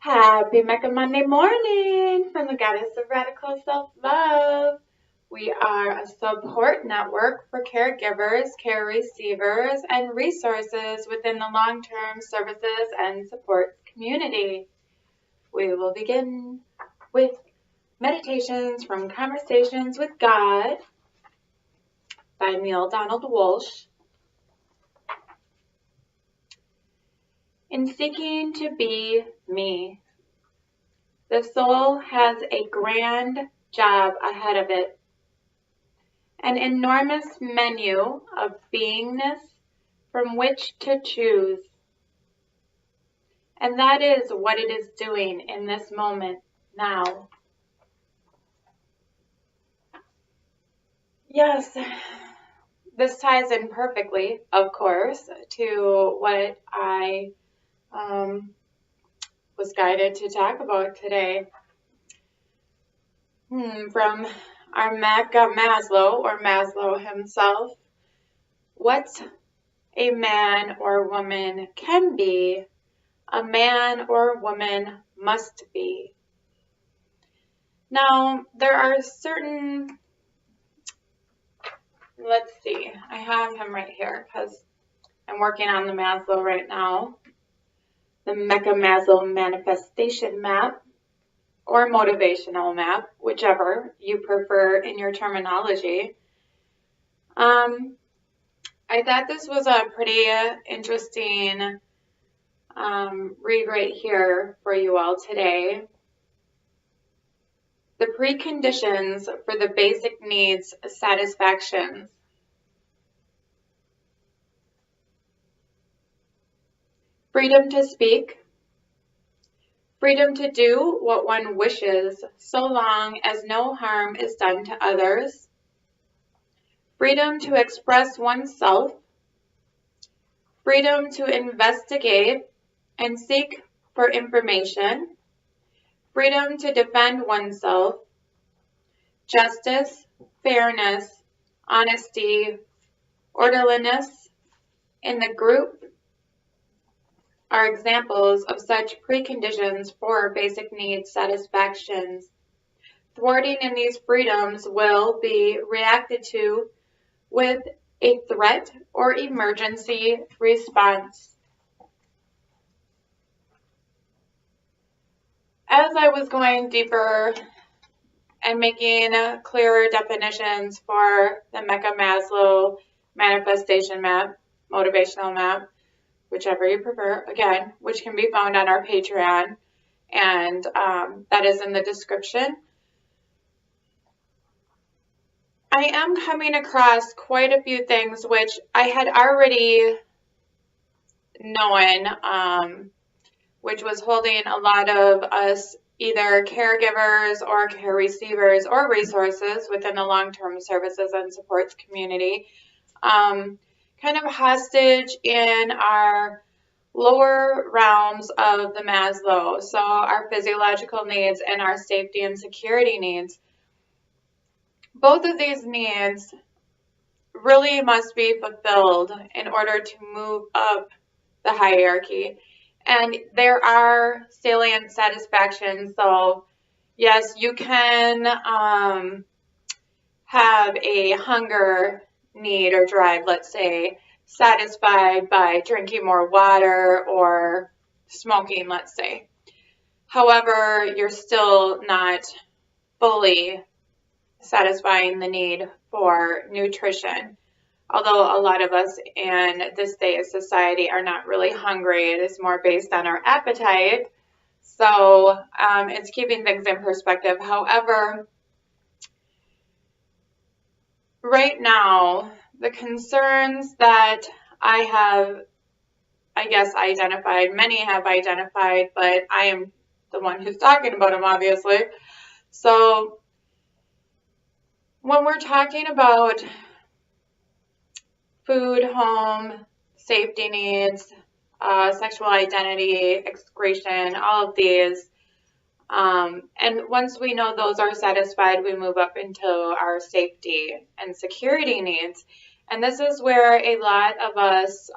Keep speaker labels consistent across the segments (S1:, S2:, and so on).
S1: Happy MECA Monday morning from the Goddess of Radical Self-Love. We are a support network for caregivers, care receivers, and resources within the long-term services and supports community. We will begin with meditations from Conversations with God by Neil Donald Walsh. In seeking to be me, the soul has a grand job ahead of it, an enormous menu of beingness from which to choose. And that is what it is doing in this moment now. Yes, this ties in perfectly, of course, to what I was guided to talk about today. From our MECA Maslow, or Maslow himself, what a man or woman can be, a man or woman must be. Now, there are certain, let's see, I have him right here because I'm working on the Maslow right now. The MECA Maslow manifestation map, or motivational map, whichever you prefer in your terminology. I thought this was a pretty interesting read right here for you all today. The preconditions for the basic needs satisfactions. Freedom to speak. Freedom to do what one wishes, so long as no harm is done to others. Freedom to express oneself. Freedom to investigate and seek for information. Freedom to defend oneself. Justice, fairness, honesty, orderliness in the group are examples of such preconditions for basic needs satisfactions. Thwarting in these freedoms will be reacted to with a threat or emergency response. As I was going deeper and making clearer definitions for the MECA Maslow manifestation map, motivational map, whichever you prefer, again, which can be found on our Patreon, and that is in the description. I am coming across quite a few things which I had already known, which was holding a lot of us, either caregivers or care receivers or resources within the long-term services and supports community, kind of hostage in our lower realms of the Maslow, so our physiological needs and our safety and security needs. Both of these needs really must be fulfilled in order to move up the hierarchy. And there are salient satisfactions, so yes, you can have a hunger need or drive, let's say, satisfied by drinking more water or smoking, let's say. However, you're still not fully satisfying the need for nutrition. Although a lot of us in this day of society are not really hungry, it is more based on our appetite. So it's keeping things in perspective. However, right now, the concerns that I have, I guess, identified, many have identified, but I am the one who's talking about them, obviously. So when we're talking about food, home, safety needs, sexual identity, excretion, all of these, and once we know those are satisfied, we move up into our safety and security needs. And this is where a lot of us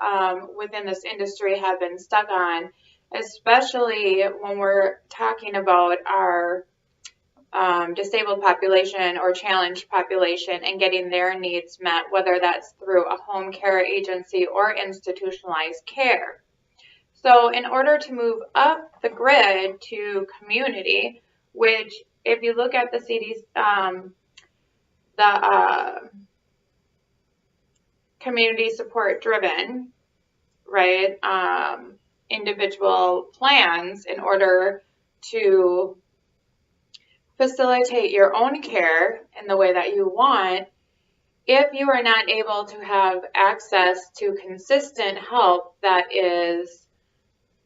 S1: within this industry have been stuck on, especially when we're talking about our disabled population or challenged population and getting their needs met, whether that's through a home care agency or institutionalized care. So in order to move up the grid to community, which if you look at the CDC, the community support driven, right, individual plans in order to facilitate your own care in the way that you want, if you are not able to have access to consistent help that is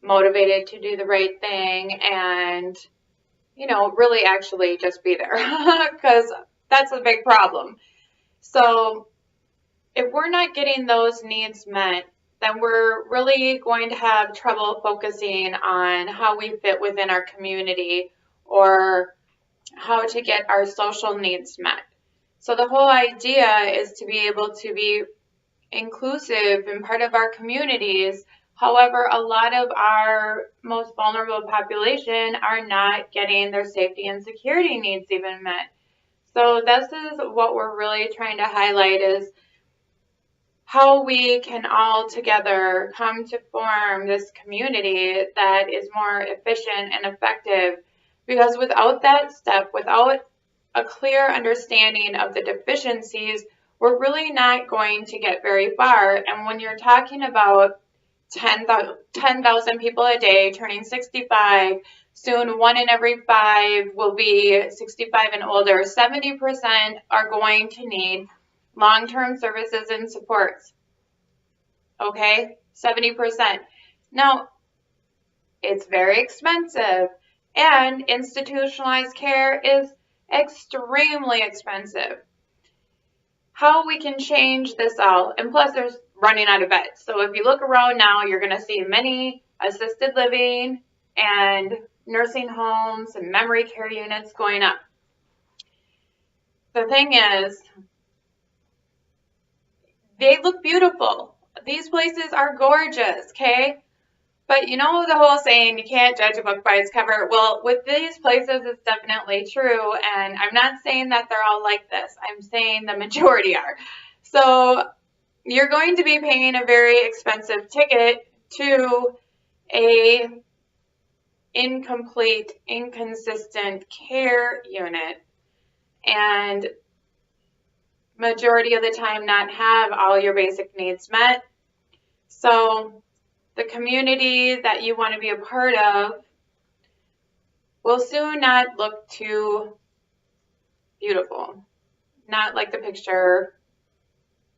S1: motivated to do the right thing and, you know, really actually just be there, because that's a big problem. So if we're not getting those needs met, then we're really going to have trouble focusing on how we fit within our community or how to get our social needs met. So the whole idea is to be able to be inclusive and part of our communities. However, a lot of our most vulnerable population are not getting their safety and security needs even met. So this is what we're really trying to highlight, is how we can all together come to form this community that is more efficient and effective. Because without that step, without a clear understanding of the deficiencies, we're really not going to get very far. And when you're talking about 10,000 people a day turning 65, soon 1 in every 5 will be 65 and older, 70% are going to need long-term services and supports. Okay, 70%. Now, it's very expensive, and institutionalized care is extremely expensive. How we can change this out, and plus there's running out of beds. So if you look around now, you're going to see many assisted living and nursing homes and memory care units going up. The thing is, they look beautiful. These places are gorgeous, okay? But you know the whole saying, you can't judge a book by its cover. Well, with these places, it's definitely true. And I'm not saying that they're all like this. I'm saying the majority are. So you're going to be paying a very expensive ticket to a incomplete, inconsistent care unit. And majority of the time not have all your basic needs met. So the community that you want to be a part of will soon not look too beautiful, not like the picture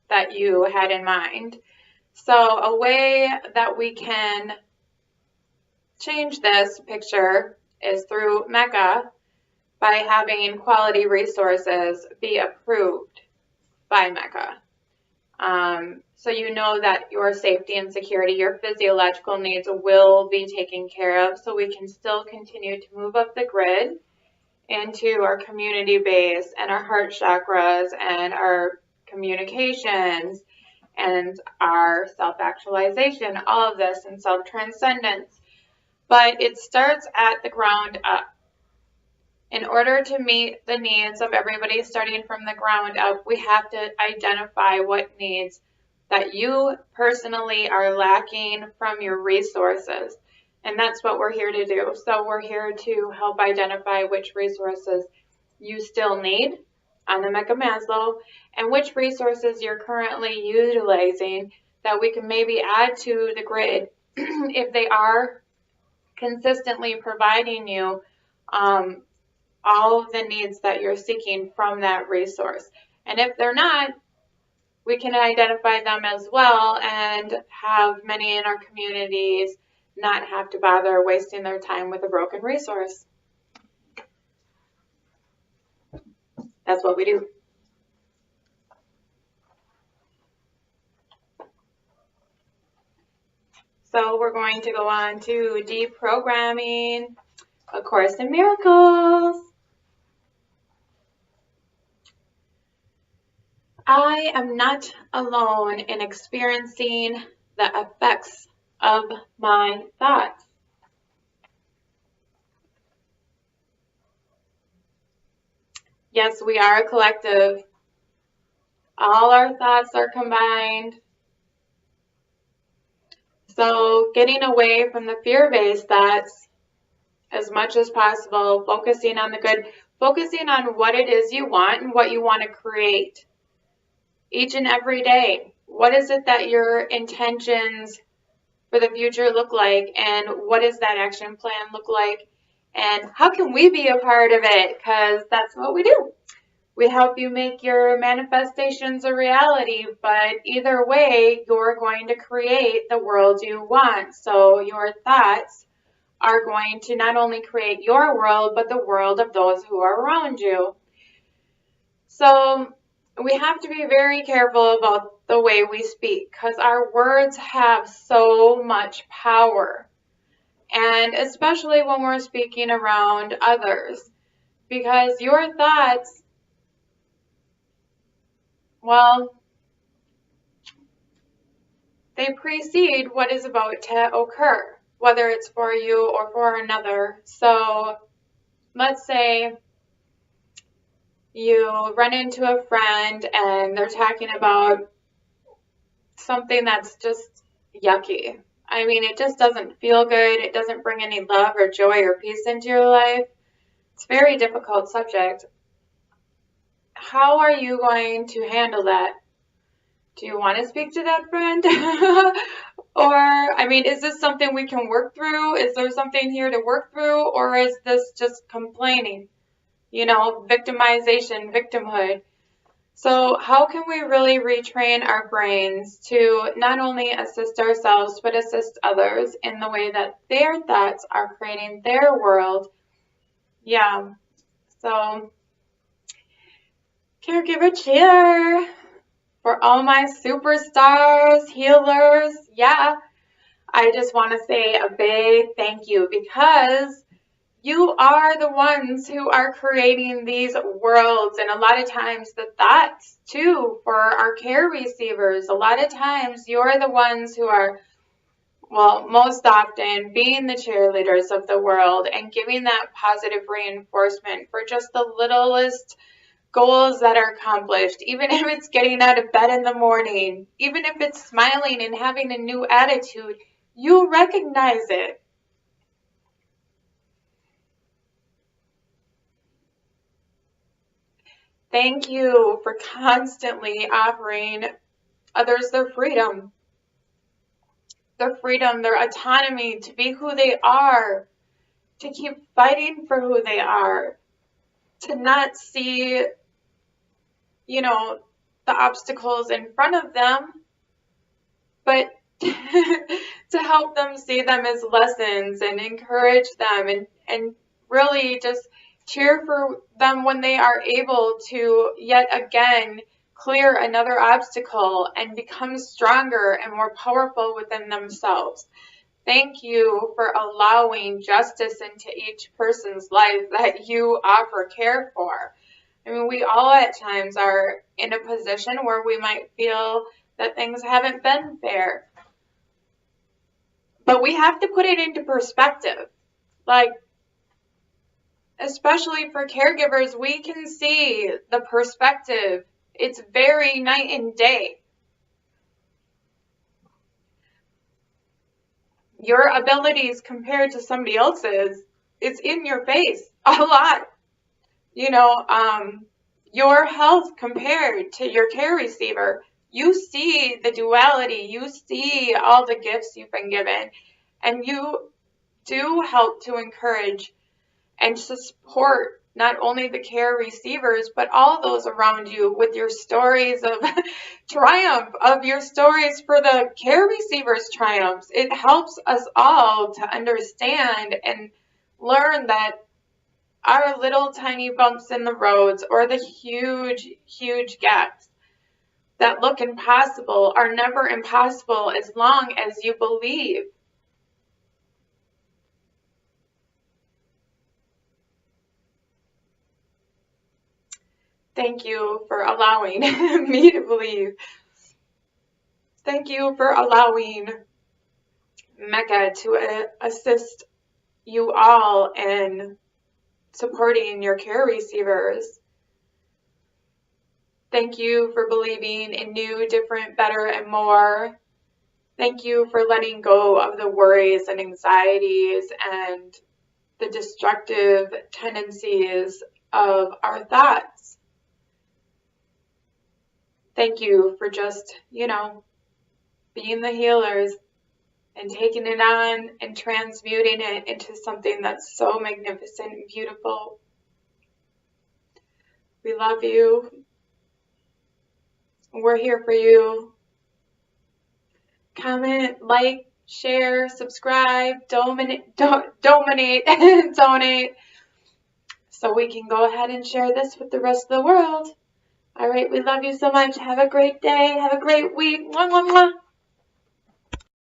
S1: that you had in mind. So a way that we can change this picture is through MECA, by having quality resources be approved by MECA. So you know that your safety and security, your physiological needs will be taken care of, so we can still continue to move up the grid into our community base and our heart chakras and our communications and our self-actualization, all of this, and self-transcendence. But it starts at the ground up. In order to meet the needs of everybody starting from the ground up, we have to identify what needs that you personally are lacking from your resources. And that's what we're here to do. So we're here to help identify which resources you still need on the MECA Maslow and which resources you're currently utilizing that we can maybe add to the grid if they are consistently providing you all of the needs that you're seeking from that resource. And if they're not, we can identify them as well and have many in our communities not have to bother wasting their time with a broken resource. That's what we do. So we're going to go on to deprogramming, A Course in Miracles. I am not alone in experiencing the effects of my thoughts. Yes, we are a collective. All our thoughts are combined. So getting away from the fear-based thoughts as much as possible, focusing on the good, focusing on what it is you want and what you want to create each and every day. What is it that your intentions for the future look like, and what does that action plan look like, and how can we be a part of it? Because that's what we do. We help you make your manifestations a reality, but either way, you're going to create the world you want. So your thoughts are going to not only create your world, but the world of those who are around you. So we have to be very careful about the way we speak, because our words have so much power, and especially when we're speaking around others, because your thoughts, well, they precede what is about to occur, whether it's for you or for another. So let's say you run into a friend and they're talking about something that's just yucky. I mean, it just doesn't feel good. It doesn't bring any love or joy or peace into your life. It's a very difficult subject. How are you going to handle that? Do you want to speak to that friend? Or, I mean, is this something we can work through? Is there something here to work through? Or is this just complaining? You know, victimization, victimhood. So how can we really retrain our brains to not only assist ourselves, but assist others in the way that their thoughts are creating their world? Yeah. So, Caregiver Cheer for all my superstars, healers. Yeah. I just want to say a big thank you, because you are the ones who are creating these worlds, and a lot of times the thoughts too for our care receivers. A lot of times you're the ones who are, well, most often being the cheerleaders of the world and giving that positive reinforcement for just the littlest goals that are accomplished, even if it's getting out of bed in the morning, even if it's smiling and having a new attitude, you recognize it. Thank you for constantly offering others their freedom, their autonomy to be who they are, to keep fighting for who they are, to not see, you know, the obstacles in front of them, but to help them see them as lessons and encourage them, and really just cheer for them when they are able to yet again clear another obstacle and become stronger and more powerful within themselves. Thank you for allowing justice into each person's life that you offer care for. I mean, we all at times are in a position where we might feel that things haven't been fair. But we have to put it into perspective. Like, especially for caregivers, we can see the perspective. It's very night and day. Your abilities compared to somebody else's, it's in your face a lot. You know, your health compared to your care receiver, you see the duality, you see all the gifts you've been given, and you do help to encourage and to support not only the care receivers, but all those around you with your stories of triumph, of your stories for the care receivers' triumphs. It helps us all to understand and learn that our little tiny bumps in the roads, or the huge, huge gaps that look impossible, are never impossible as long as you believe. Thank you for allowing me to believe. Thank you for allowing MECA to assist you all in supporting your care receivers. Thank you for believing in new, different, better, and more. Thank you for letting go of the worries and anxieties and the destructive tendencies of our thoughts. Thank you for just, being the healers and taking it on and transmuting it into something that's so magnificent and beautiful. We love you. We're here for you. Comment, like, share, subscribe, donate, so we can go ahead and share this with the rest of the world. All right, we love you so much. Have a great day. Have a great week. Mwah, mwah, mwah.